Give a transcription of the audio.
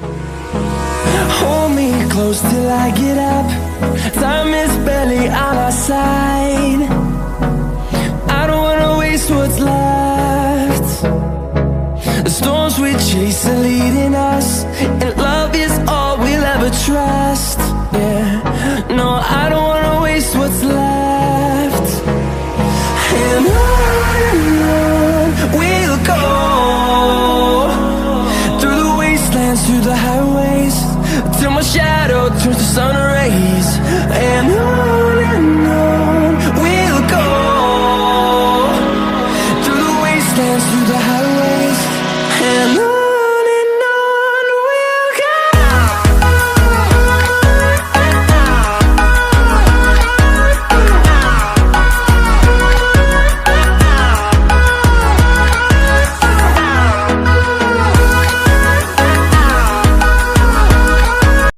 Hold me close till I get up. Time is barely on our side. I don't wanna waste what's left. The storms we chase are leading us, and love is all we'll ever trust. Yeah, no, I don't wanna waste what's left. And on we'll go, through the wastelands, through the highways, till my shadow turns to sun rays. And on